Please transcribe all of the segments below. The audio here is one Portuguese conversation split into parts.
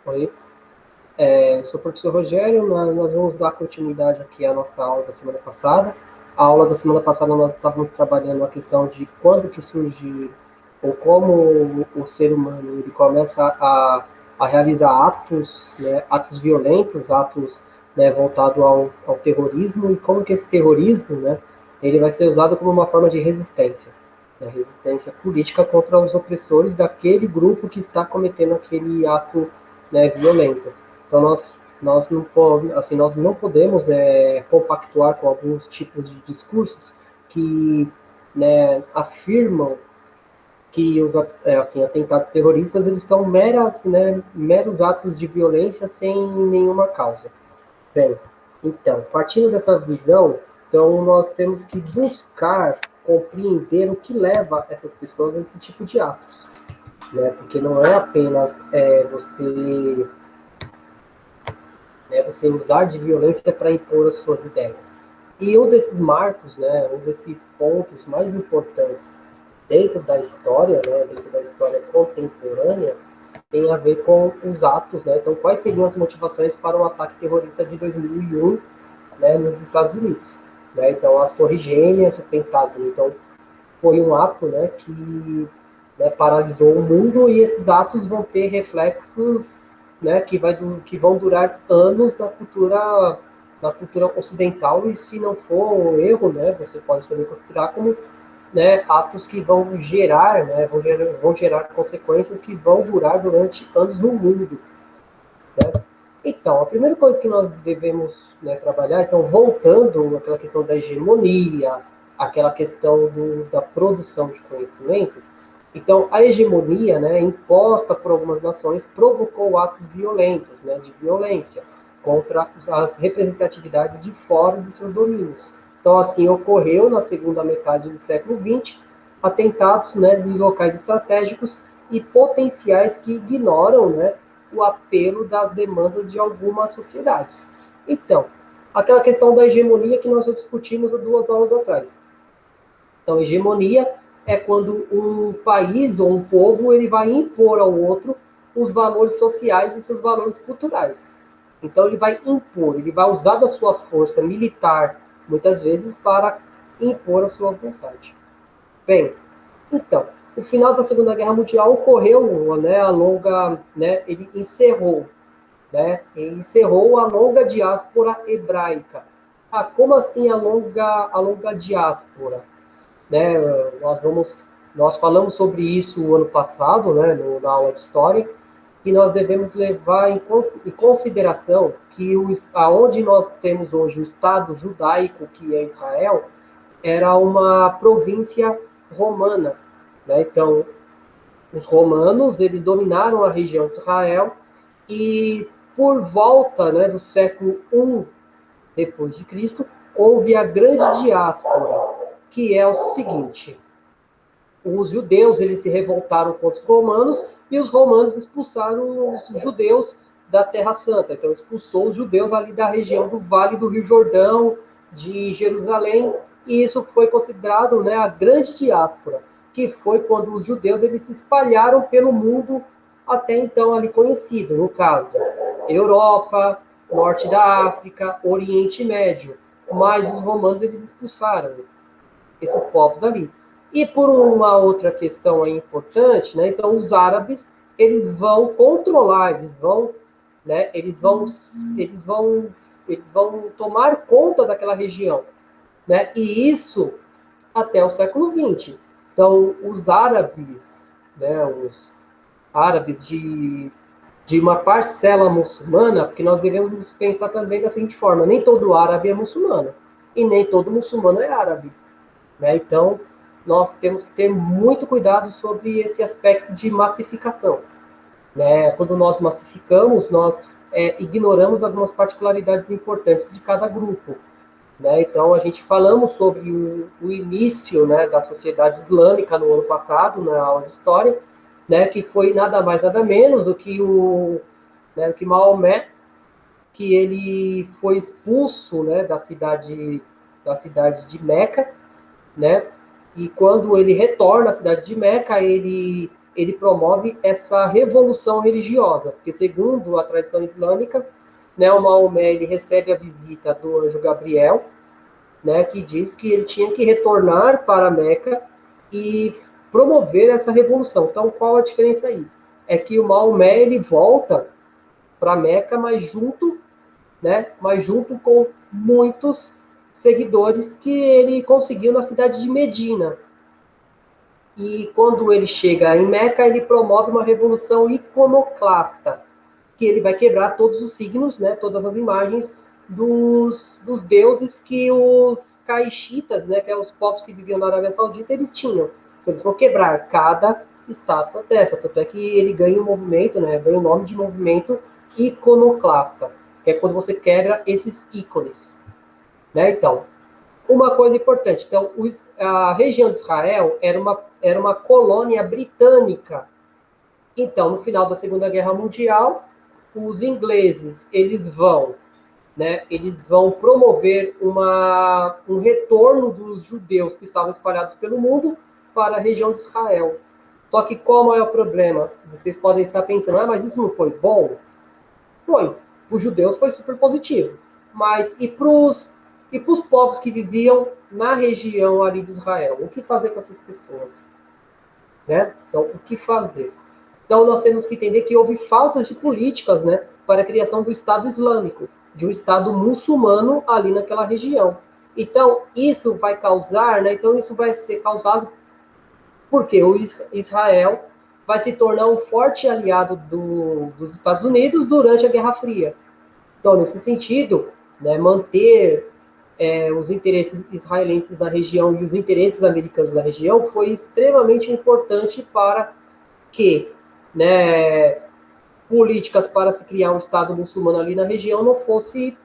Oi, eu sou o professor Rogério, nós vamos dar continuidade aqui à nossa aula da semana passada. A aula da semana passada nós estávamos trabalhando a questão de quando que surge, ou como o ser humano ele começa a realizar atos, né, atos violentos, atos, né, voltados ao terrorismo, e como que esse terrorismo, né, ele vai ser usado como uma forma de resistência, né, resistência política contra os opressores daquele grupo que está cometendo aquele ato, né, violento. Então nós não podemos compactuar com alguns tipos de discursos que, né, afirmam que os assim, atentados terroristas eles são meros atos de violência sem nenhuma causa. Bem, então, partindo dessa visão, então nós temos que buscar compreender o que leva essas pessoas a esse tipo de atos, né? Porque não é apenas você usar de violência para impor as suas ideias. E um desses marcos, né, um desses pontos mais importantes dentro da história, né, dentro da história contemporânea, tem a ver com os atos, né? Então, quais seriam as motivações para o ataque terrorista de 2001, né, nos Estados Unidos? Né? Então, as Torres Gêmeas, o Pentágono. Então, foi um ato, né, que, né, paralisou o mundo, e esses atos vão ter reflexos, né, que vão durar anos na cultura ocidental, e se não for um erro, né, você pode também considerar como, né, atos que vão gerar, né, vão gerar consequências que vão durar durante anos no mundo, né? Então, a primeira coisa que nós devemos, né, trabalhar, então, voltando àquela questão da hegemonia, aquela questão da produção de conhecimento, então, a hegemonia, né, imposta por algumas nações provocou atos violentos, né, de violência contra as representatividades de fora de seus domínios. Então, assim ocorreu na segunda metade do século XX, atentados, né, em locais estratégicos e potenciais que ignoram, né, o apelo das demandas de algumas sociedades. Então, aquela questão da hegemonia que nós já discutimos há 2 aulas atrás. Então, hegemonia é quando um país ou um povo ele vai impor ao outro os valores sociais e seus valores culturais. Então, ele vai impor, ele vai usar da sua força militar, muitas vezes, para impor a sua vontade. Bem, então, o final da Segunda Guerra Mundial ocorreu, né, ele encerrou a longa diáspora hebraica. Ah, como assim a longa diáspora? Né? Nós falamos sobre isso o ano passado, né, na aula de história, e nós devemos levar em consideração que aonde nós temos hoje o Estado judaico, que é Israel, era uma província romana, né? Então, os romanos eles dominaram a região de Israel, e por volta, né, do século I depois de Cristo, houve a grande diáspora, que é o seguinte: os judeus eles se revoltaram contra os romanos, e os romanos expulsaram os judeus da Terra Santa. Então, expulsou os judeus ali da região do Vale do Rio Jordão, de Jerusalém, e isso foi considerado, né, a grande diáspora, que foi quando os judeus eles se espalharam pelo mundo até então ali conhecido, no caso, Europa, Norte da África, Oriente Médio, mas os romanos eles expulsaram esses povos ali. E por uma outra questão aí importante, né, então os árabes eles vão controlar, eles vão tomar conta daquela região, né, e isso até o século XX. Então os árabes, né, os árabes de uma parcela muçulmana, porque nós devemos pensar também da seguinte forma: nem todo árabe é muçulmano, e nem todo muçulmano é árabe, né? Então, nós temos que ter muito cuidado sobre esse aspecto de massificação, né? Quando nós massificamos, nós ignoramos algumas particularidades importantes de cada grupo, né? Então, a gente falamos sobre o início, né, da sociedade islâmica no ano passado, na aula de história, né, que foi nada mais, nada menos do que que Maomé, que ele foi expulso, né, da cidade de Meca, né? E quando ele retorna à cidade de Meca, ele ele promove essa revolução religiosa, porque segundo a tradição islâmica, né, o Maomé ele recebe a visita do anjo Gabriel, né, que diz que ele tinha que retornar para Meca e promover essa revolução. Então, qual a diferença aí? É que o Maomé ele volta para Meca, mas junto com muitos seguidores que ele conseguiu na cidade de Medina. E quando ele chega em Meca, ele promove uma revolução iconoclasta, que ele vai quebrar todos os signos, né, todas as imagens dos deuses que os caixistas, né, que são os povos que viviam na Arábia Saudita, eles tinham. Então, eles vão quebrar cada estátua dessa. Tanto é que ele ganha um movimento, né, ganha o nome de movimento iconoclasta, que é quando você quebra esses ícones. Né? Então, uma coisa importante. Então, a região de Israel era uma colônia britânica. Então, no final da Segunda Guerra Mundial, os ingleses eles vão promover um retorno dos judeus que estavam espalhados pelo mundo para a região de Israel. Só que qual é o maior problema? Vocês podem estar pensando, mas isso não foi bom? Foi. Para os judeus foi super positivo. Mas e para os povos que viviam na região ali de Israel? O que fazer com essas pessoas? Né? Então, o que fazer? Então, nós temos que entender que houve faltas de políticas, né, para a criação do Estado Islâmico, de um Estado muçulmano ali naquela região. Então, isso vai causar, né, então isso vai ser causado porque o Israel vai se tornar um forte aliado dos Estados Unidos durante a Guerra Fria. Então, nesse sentido, né, manter os interesses israelenses na região e os interesses americanos na região foi extremamente importante para que, né, políticas para se criar um Estado muçulmano ali na região não fosse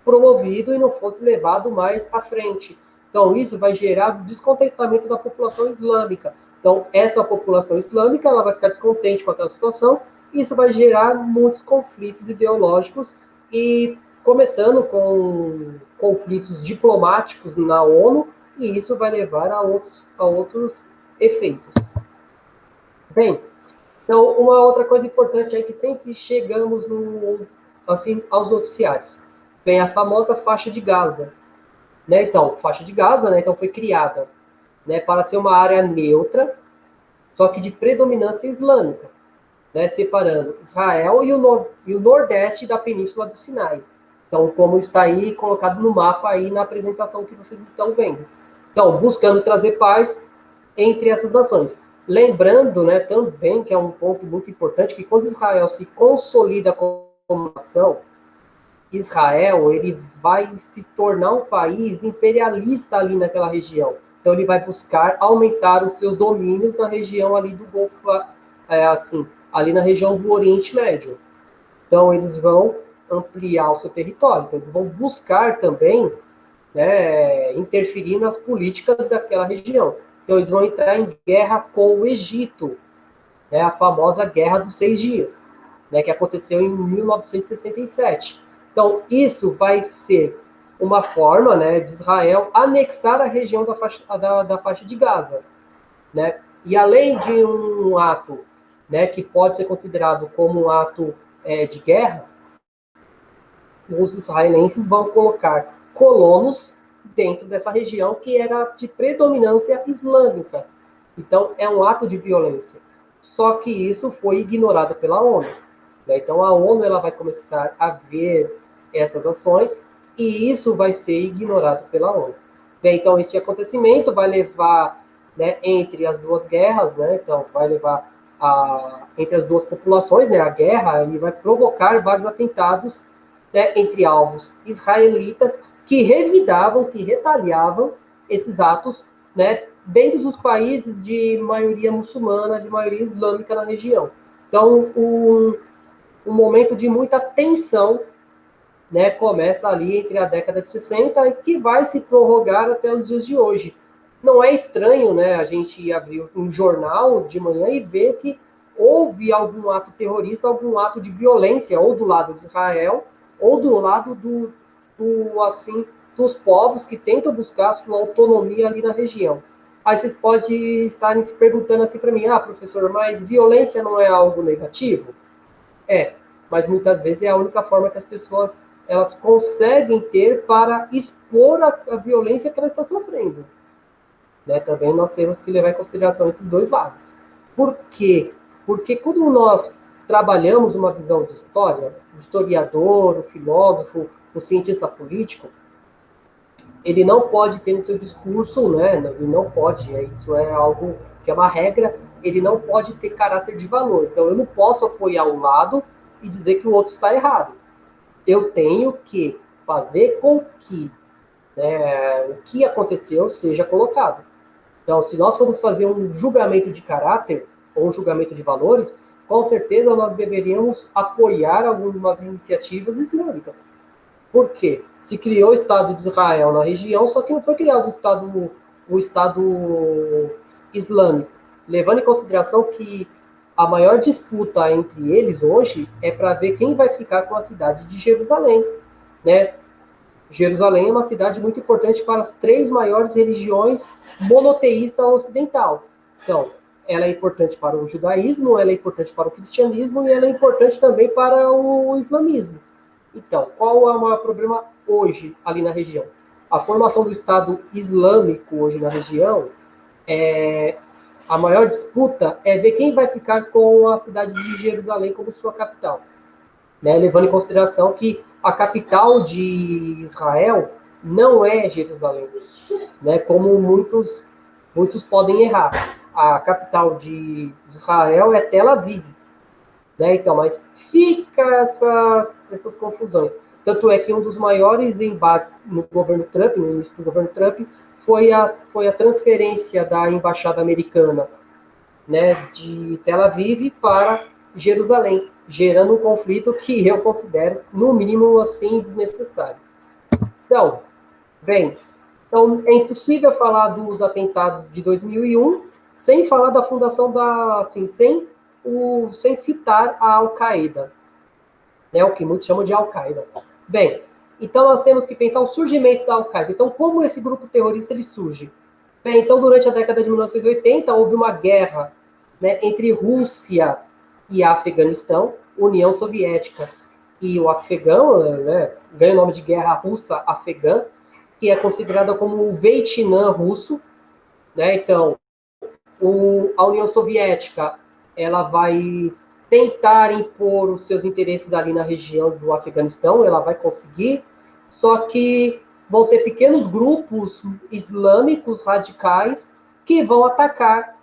promovido e não fosse levado mais à frente. Então, isso vai gerar descontentamento da população islâmica. Então, essa população islâmica ela vai ficar descontente com aquela situação, e isso vai gerar muitos conflitos ideológicos, e começando com conflitos diplomáticos na ONU, e isso vai levar a outros efeitos. Bem, então, uma outra coisa importante é que sempre chegamos assim, aos noticiários. Vem a famosa faixa de Gaza. Né? Então, faixa de Gaza, né? Então, foi criada, né, para ser uma área neutra, só que de predominância islâmica, né, separando Israel e o nordeste da Península do Sinai. Então, como está aí colocado no mapa aí na apresentação que vocês estão vendo. Então, buscando trazer paz entre essas nações. Lembrando, né, também, que é um ponto muito importante, que quando Israel se consolida como nação, Israel ele vai se tornar um país imperialista ali naquela região. Então ele vai buscar aumentar os seus domínios na região ali do Golfo, assim, ali na região do Oriente Médio. Então eles vão ampliar o seu território. Então eles vão buscar também, né, interferir nas políticas daquela região. Então eles vão entrar em guerra com o Egito, né, a famosa Guerra dos 6 Dias, né, que aconteceu em 1967. Então, isso vai ser uma forma, né, de Israel anexar a região da faixa de Gaza. Né? E além de um ato, né, que pode ser considerado como um ato de guerra, os israelenses vão colocar colonos dentro dessa região que era de predominância islâmica. Então, é um ato de violência. Só que isso foi ignorado pela ONU. Né? Então, a ONU ela vai começar a ver essas ações e isso vai ser ignorado pela ONU. Bem, então, esse acontecimento vai levar, né, entre as duas guerras, né, então, vai levar entre as duas populações, né, a guerra, e vai provocar vários atentados, né, entre alvos israelitas que revidavam, que retaliavam esses atos, né, dentro dos países de maioria muçulmana, de maioria islâmica na região. Então, um momento de muita tensão, né, começa ali entre a década de 60 e que vai se prorrogar até os dias de hoje. Não é estranho, né, a gente abrir um jornal de manhã e ver que houve algum ato terrorista, algum ato de violência, ou do lado de Israel, ou do lado assim, dos povos que tentam buscar sua autonomia ali na região. Aí vocês podem estar se perguntando assim para mim, professor, mas violência não é algo negativo? É, mas muitas vezes é a única forma que as pessoas elas conseguem ter para expor a violência que elas estão sofrendo. Né? Também nós temos que levar em consideração esses dois lados. Por quê? Porque quando nós trabalhamos uma visão de história, o historiador, o filósofo, o cientista político, ele não pode ter no seu discurso, né? Ele não pode, isso é algo que é uma regra, ele não pode ter caráter de valor. Então eu não posso apoiar um lado e dizer que o outro está errado. Eu tenho que fazer com que o que aconteceu seja colocado. Então, se nós formos fazer um julgamento de caráter ou um julgamento de valores, com certeza nós deveríamos apoiar algumas iniciativas islâmicas. Por quê? Se criou o Estado de Israel na região, só que não foi criado o Estado Islâmico, levando em consideração que a maior disputa entre eles hoje é para ver quem vai ficar com a cidade de Jerusalém, né? Jerusalém é uma cidade muito importante para as três maiores religiões monoteístas ocidental. Então, ela é importante para o judaísmo, ela é importante para o cristianismo e ela é importante também para o islamismo. Então, qual é o maior problema hoje ali na região? A formação do Estado Islâmico hoje na região, a maior disputa é ver quem vai ficar com a cidade de Jerusalém como sua capital. Né? Levando em consideração que a capital de Israel não é Jerusalém, né? Como muitos podem errar. A capital de Israel é Tel Aviv, né? Então, mas fica essas confusões. Tanto é que um dos maiores embates no governo Trump, no início do governo Trump, foi a transferência da embaixada americana, né, de Tel Aviv para Jerusalém, gerando um conflito que eu considero, no mínimo, assim, desnecessário. Então, bem, então é impossível falar dos atentados de 2001 sem falar da fundação assim, sem citar a Al-Qaeda, né, o que muitos chamam de Al-Qaeda. Bem, então nós temos que pensar o surgimento da Al-Qaeda. Então, como esse grupo terrorista ele surge? Bem, então, durante a década de 1980, houve uma guerra, né, entre Rússia e Afeganistão, União Soviética e o Afegão, né, ganha o nome de Guerra Russa-Afegã, que é considerada como o Vietnã russo. Né? Então, a União Soviética ela vai tentar impor os seus interesses ali na região do Afeganistão, ela vai conseguir, só que vão ter pequenos grupos islâmicos radicais que vão atacar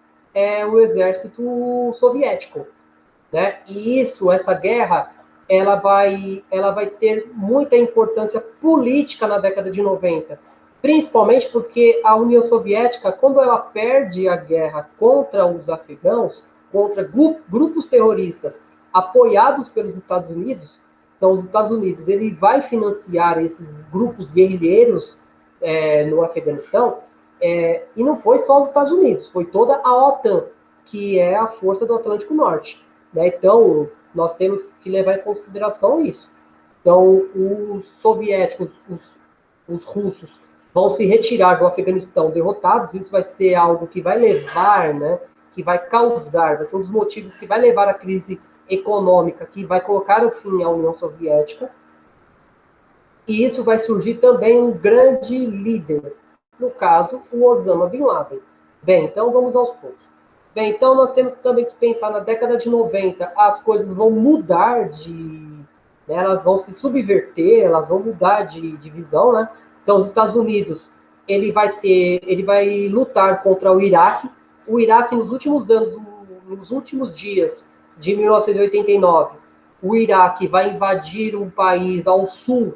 o exército soviético. Né? E essa guerra, ela vai ter muita importância política na década de 90, principalmente porque a União Soviética, quando ela perde a guerra contra os afegãos, contra grupos terroristas apoiados pelos Estados Unidos, então os Estados Unidos ele vai financiar esses grupos guerrilheiros no Afeganistão, e não foi só os Estados Unidos, foi toda a OTAN, que é a Força do Atlântico Norte. Né? Então, nós temos que levar em consideração isso. Então, os soviéticos, os russos, vão se retirar do Afeganistão derrotados. Isso vai ser algo que vai levar, né, que vai causar, vai ser um dos motivos que vai levar à crise econômica, que vai colocar o fim à União Soviética. E isso vai surgir também um grande líder, no caso, o Osama Bin Laden. Bem, então vamos aos poucos. Bem, então nós temos também que pensar na década de 90, as coisas vão mudar né, elas vão se subverter, elas vão mudar de visão, né? Então, os Estados Unidos, ele vai lutar contra o Iraque. O Iraque, nos últimos anos, nos últimos dias de 1989, o Iraque vai invadir um país ao sul,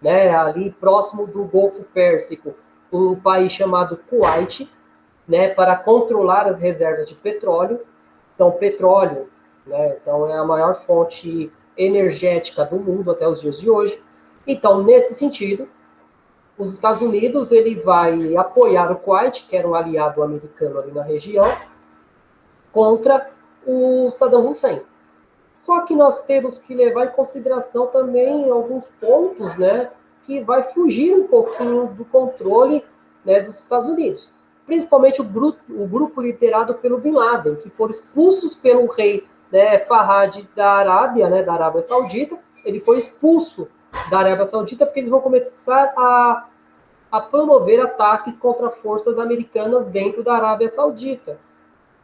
né, ali próximo do Golfo Pérsico, um país chamado Kuwait, né, para controlar as reservas de petróleo. Então, petróleo, né, então é a maior fonte energética do mundo até os dias de hoje. Então, nesse sentido, os Estados Unidos ele vai apoiar o Kuwait, que era um aliado americano ali na região, contra o Saddam Hussein. Só que nós temos que levar em consideração também alguns pontos, né, que vai fugir um pouquinho do controle, né, dos Estados Unidos. principalmente o grupo liderado pelo Bin Laden, que foram expulsos pelo rei, né, Fahad da Arábia, né, da Arábia Saudita. Ele foi expulso da Arábia Saudita porque eles vão começar a promover ataques contra forças americanas dentro da Arábia Saudita,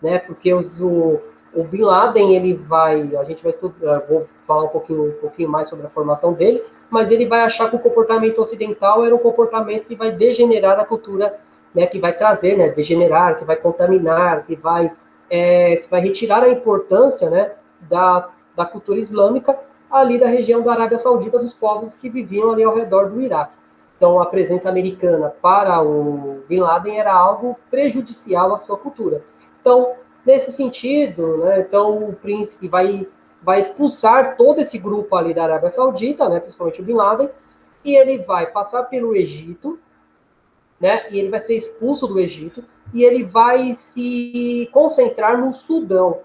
né? Porque o Bin Laden, ele vai, a gente vai estudar, vou falar um pouquinho mais sobre a formação dele, mas ele vai achar que o comportamento ocidental era um comportamento que vai degenerar a cultura, né? Que vai trazer, né? Degenerar, que vai contaminar, que vai retirar a importância, né? Da cultura islâmica ali da região da Arábia Saudita, dos povos que viviam ali ao redor do Iraque. Então, a presença americana para o Bin Laden era algo prejudicial à sua cultura. Então, nesse sentido, né, então o príncipe vai expulsar todo esse grupo ali da Arábia Saudita, né, principalmente o Bin Laden, e ele vai passar pelo Egito, né, e ele vai ser expulso do Egito, e ele vai se concentrar no Sudão.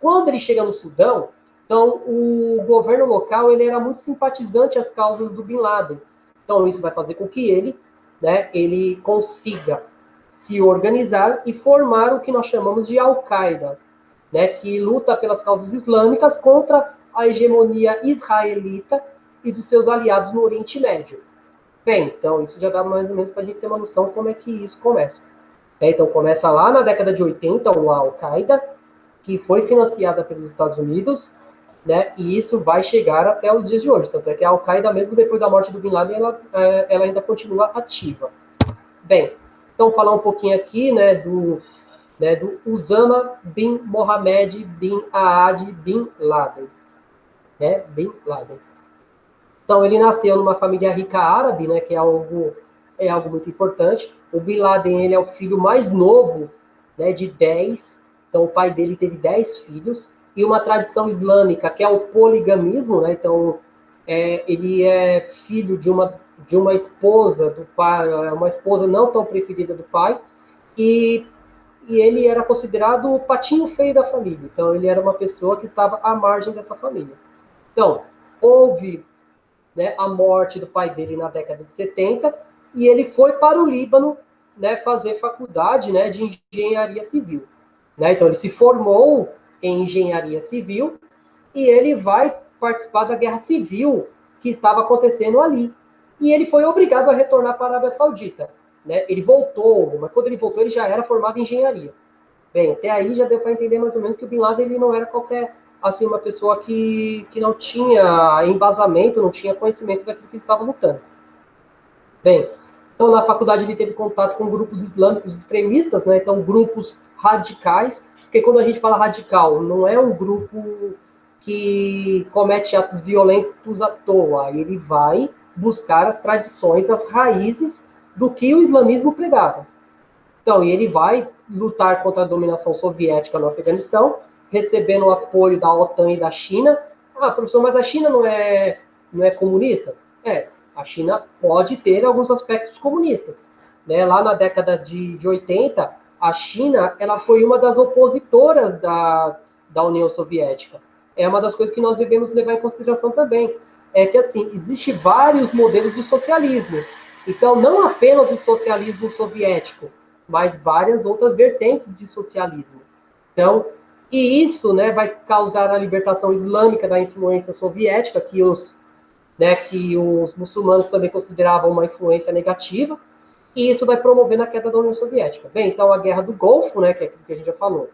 Quando ele chega no Sudão, então o governo local ele era muito simpatizante às causas do Bin Laden. Então isso vai fazer com que ele consiga se organizar e formar o que nós chamamos de Al-Qaeda, né, que luta pelas causas islâmicas contra a hegemonia israelita e dos seus aliados no Oriente Médio. Bem, então isso já dá mais ou menos para a gente ter uma noção de como é que isso começa. Então começa lá na década de 80, o Al-Qaeda, que foi financiada pelos Estados Unidos, né, e isso vai chegar até os dias de hoje. Tanto é que a Al-Qaeda, mesmo depois da morte do Bin Laden, ela ainda continua ativa. Bem, então falar um pouquinho aqui, né, do Usama bin Mohammed bin Aad bin Laden. Né, bin Laden. Então, ele nasceu numa família rica árabe, né, que é algo muito importante. O Bin Laden, ele é o filho mais novo, né, de 10. Então, o pai dele teve 10 filhos. E uma tradição islâmica, que é o poligamismo, né? Então, ele é filho de uma esposa do pai, uma esposa não tão preferida do pai. E ele era considerado o patinho feio da família. Então, ele era uma pessoa que estava à margem dessa família. Então, houve, né, a morte do pai dele na década de 70, e ele foi para o Líbano, né, fazer faculdade, né, de engenharia civil. Né? Então, ele se formou em engenharia civil e ele vai participar da guerra civil que estava acontecendo ali. E ele foi obrigado a retornar para a Arábia Saudita. Né? Ele voltou, mas quando ele voltou, ele já era formado em engenharia. Bem, até aí já deu para entender mais ou menos que o Bin Laden ele não era qualquer, assim, uma pessoa que não tinha embasamento, não tinha conhecimento daquilo que ele estava lutando. Bem, então na faculdade ele teve contato com grupos islâmicos extremistas, né? Então grupos radicais, porque quando a gente fala radical, não é um grupo que comete atos violentos à toa, ele vai buscar as tradições, as raízes do que o islamismo pregava. Então, e ele vai lutar contra a dominação soviética no Afeganistão, recebendo o apoio da OTAN e da China. Ah, professor, mas a China não é comunista? A China pode ter alguns aspectos comunistas. Né? Lá na década de 80, a China ela foi uma das opositoras da União Soviética. É uma das coisas que nós devemos levar em consideração também. É que, assim, existem vários modelos de socialismo. Então, não apenas o socialismo soviético, mas várias outras vertentes de socialismo. Então, e isso, né, vai causar a libertação islâmica da influência soviética, que os muçulmanos também consideravam uma influência negativa, e isso vai promover a queda da União Soviética. Bem, então a Guerra do Golfo, né, que é aquilo que a gente já falou,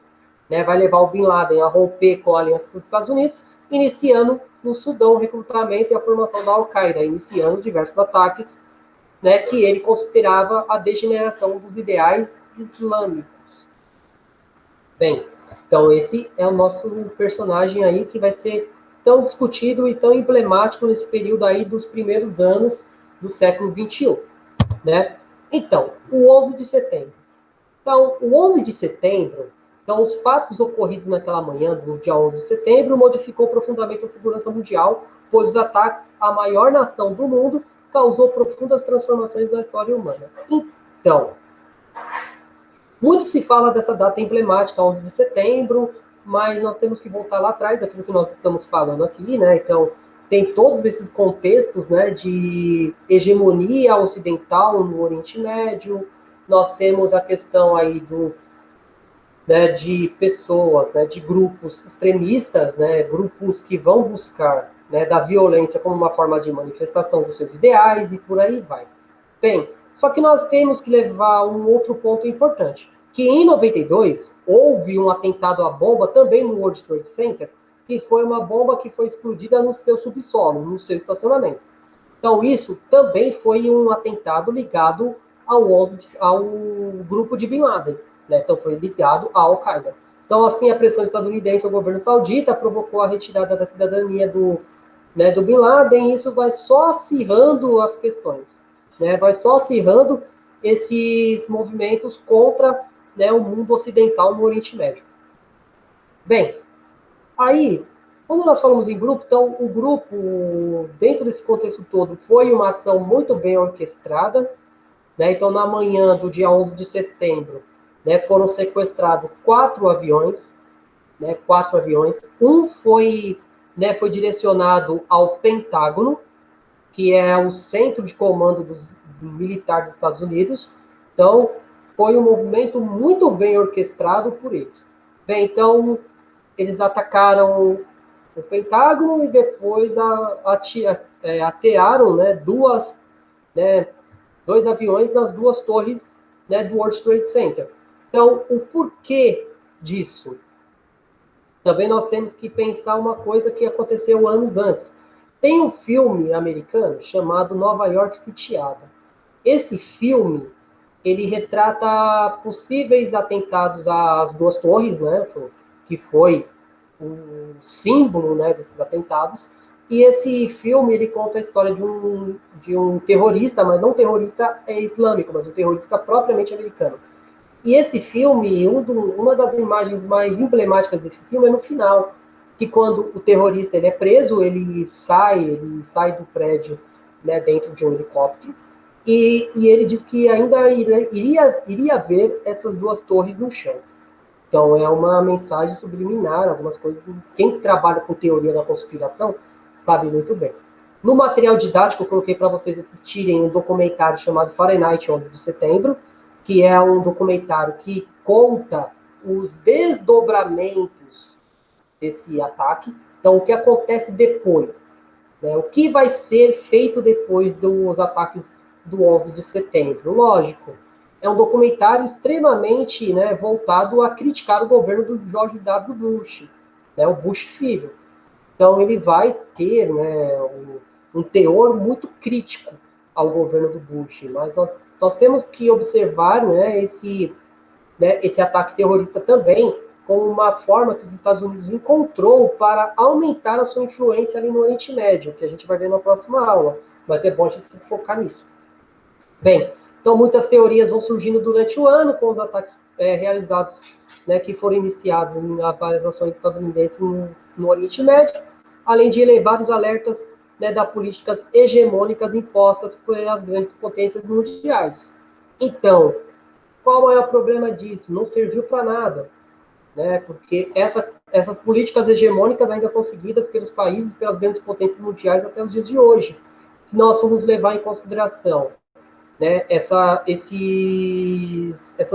né, vai levar o Bin Laden a romper com a aliança com os Estados Unidos, iniciando no Sudão o recrutamento e a formação da Al-Qaeda, iniciando diversos ataques, né, que ele considerava a degeneração dos ideais islâmicos. Bem, então esse é o nosso personagem aí que vai ser tão discutido e tão emblemático nesse período aí dos primeiros anos do século XXI, né? Então, o 11 de setembro. Então, o 11 de setembro, então os fatos ocorridos naquela manhã do dia 11 de setembro modificou profundamente a segurança mundial, pois os ataques à maior nação do mundo causou profundas transformações na história humana. Então, muito se fala dessa data emblemática, 11 de setembro, mas nós temos que voltar lá atrás, aquilo que nós estamos falando aqui, né? Então, tem todos esses contextos, né, de hegemonia ocidental no Oriente Médio, nós temos a questão aí né, de pessoas, né, de grupos extremistas, né, grupos que vão buscar, né, da violência como uma forma de manifestação dos seus ideais e por aí vai. Bem, só que nós temos que levar um outro ponto importante, que em 92 houve um atentado à bomba também no World Trade Center, que foi uma bomba que foi explodida no seu subsolo, no seu estacionamento. Então isso também foi um atentado ligado ao grupo de Bin Laden, né? Então foi ligado à Al-Qaeda. Então assim a pressão estadunidense ao governo saudita provocou a retirada da cidadania do Bin Laden, e isso vai só acirrando as questões, né? Vai só acirrando esses movimentos contra, né, o mundo ocidental no Oriente Médio. Bem, aí, quando nós falamos em grupo, então o grupo, dentro desse contexto todo, foi uma ação muito bem orquestrada, né? Então, na manhã do dia 11 de setembro, né, foram sequestrados 4 aviões, né, 4 aviões. Um foi, né, foi direcionado ao Pentágono, que é o centro de comando do militar dos Estados Unidos. Então, foi um movimento muito bem orquestrado por eles. Bem, então, eles atacaram o Pentágono e depois atearam, né, né, 2 aviões nas 2 torres, né, do World Trade Center. Então, o porquê disso? Também nós temos que pensar uma coisa que aconteceu anos antes. Tem um filme americano chamado Nova York Sitiada. Esse filme, ele retrata possíveis atentados às 2 torres, né, que foi o símbolo, né, desses atentados. E esse filme, ele conta a história de um terrorista, mas não um terrorista islâmico, mas um terrorista propriamente americano. E esse filme, uma das imagens mais emblemáticas desse filme é no final, que quando o terrorista ele é preso, ele sai do prédio, né, dentro de um helicóptero, e ele diz que ainda iria ver essas 2 torres no chão. Então é uma mensagem subliminar, algumas coisas. Quem trabalha com teoria da conspiração sabe muito bem. No material didático, eu coloquei para vocês assistirem um documentário chamado Fahrenheit 11 de setembro, que é um documentário que conta os desdobramentos desse ataque. Então, o que acontece depois? Né? O que vai ser feito depois dos ataques do 11 de setembro? Lógico, é um documentário extremamente, né, voltado a criticar o governo do George W. Bush, né, o Bush filho. Então, ele vai ter, né, um teor muito crítico ao governo do Bush, mas nós temos que observar, né, esse ataque terrorista também como uma forma que os Estados Unidos encontrou para aumentar a sua influência ali no Oriente Médio, que a gente vai ver na próxima aula, mas é bom a gente se focar nisso. Bem, então muitas teorias vão surgindo durante o ano com os ataques realizados, né, que foram iniciados em várias nações estadunidenses no Oriente Médio, além de elevar os alertas, né, das políticas hegemônicas impostas pelas grandes potências mundiais. Então, qual é o problema disso? Não serviu para nada, né? Porque essas políticas hegemônicas ainda são seguidas pelos países, pelas grandes potências mundiais até os dias de hoje. Se nós formos levar em consideração, né, essas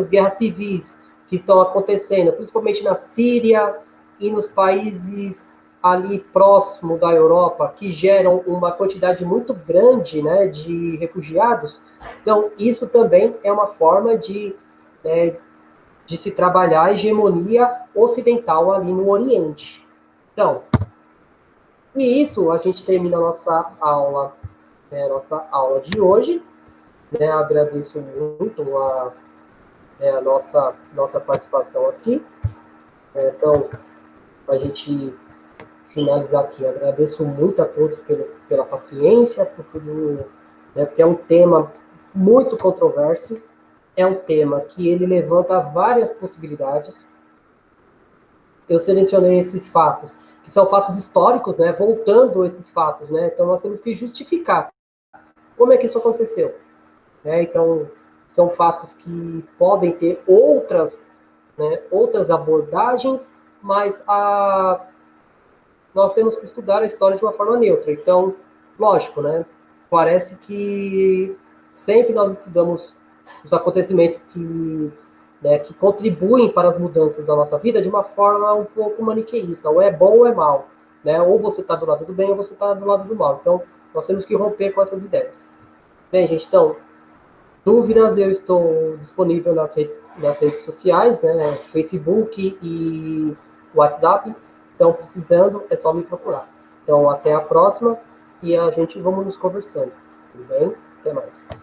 guerras civis que estão acontecendo, principalmente na Síria e nos países ali próximo da Europa, que geram uma quantidade muito grande, né, de refugiados. Então, isso também é uma forma né, de se trabalhar a hegemonia ocidental ali no Oriente. Então, e isso a gente termina a nossa aula de hoje. Né, agradeço muito a nossa participação aqui. Então, a gente finalizar aqui, agradeço muito a todos pela paciência, por tudo, né, porque é um tema muito controverso, é um tema que ele levanta várias possibilidades. Eu selecionei esses fatos, que são fatos históricos, né, voltando a esses fatos, né, então nós temos que justificar como é que isso aconteceu. Né? Então, são fatos que podem ter outras abordagens, mas nós temos que estudar a história de uma forma neutra. Então, lógico, né? Parece que sempre nós estudamos os acontecimentos que, né, que contribuem para as mudanças da nossa vida de uma forma um pouco maniqueísta, ou é bom ou é mal, né? Ou você está do lado do bem ou você está do lado do mal. Então, nós temos que romper com essas ideias. Bem, gente, então, dúvidas, eu estou disponível nas redes sociais, né? Facebook e WhatsApp. Então, precisando, é só me procurar. Então, até a próxima e a gente vamos nos conversando. Tudo bem? Até mais.